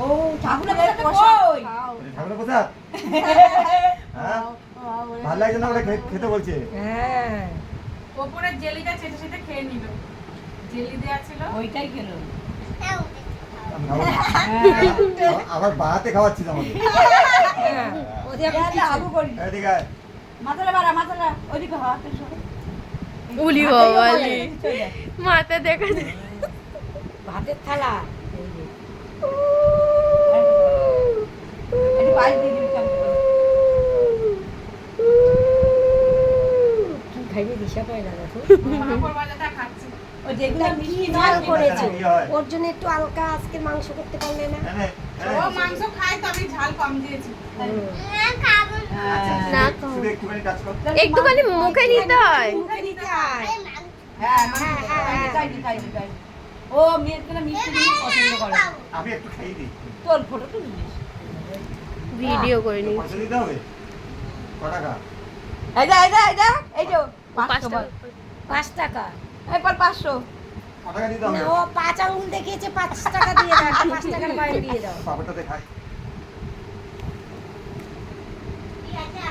ও ঠাকুরের প্রসাদ কই? ঠাকুরের প্রসাদ? হ্যাঁ? ভালো লাগছে না বলে খেতে বলছে। হ্যাঁ ওপরে জেলিটা চেটে চেটে খেয়ে নিল। জেলি দেয়া ছিল ওইটাই খেলো। আমি খাবো না। আবার বাহাতে খাওয়াচ্ছিস আমাকে। ওদিকে আবু করি। এদিকে আয়। মাথাটা বাড়া মাথাটা ওদিকে হাত এসো। উলি বাবালি মাথা দেখা যায় ভাতের থালা এই পাইপ দিয়ে দিবি কাম করে। কি খাইবে দিশা পায় না দেখো। পাঁপড় ভাজাটা খাচ্ছে। ও যেগুলা মিষ্টি ঝাল নয় করেছে কি হয়? ওর জন্য একটু হালকা আজকে মাংস করতে পারলে না এনে, এনে। ও মাংস খায় তো আমি ঝাল কম দিয়েছি। আচ্ছা, না, শুধু একটুখানি কাজ কর। একটুখানি মুখে নিতে হয় মুখে নিতে হয়। হ্যাঁ তাই। ও মেয়েগুলো মিষ্টি জিনিস পছন্দ করে। আমি একটু খাইয়ে দিই। তোর ফটো তুলিস। ভিডিও করে নি পয়সা দিতে হবে? ক টাকা? এই যা এই যে 500 বল। 5 টাকা এরপর 500 ক টাকা দিতে না হবে? ও 5 আঙ্গুল দেখিয়েছে 5 টাকা দিয়ে দাও 5 টাকার কয়েন দিয়ে দাও পাপড়টাতে খাই।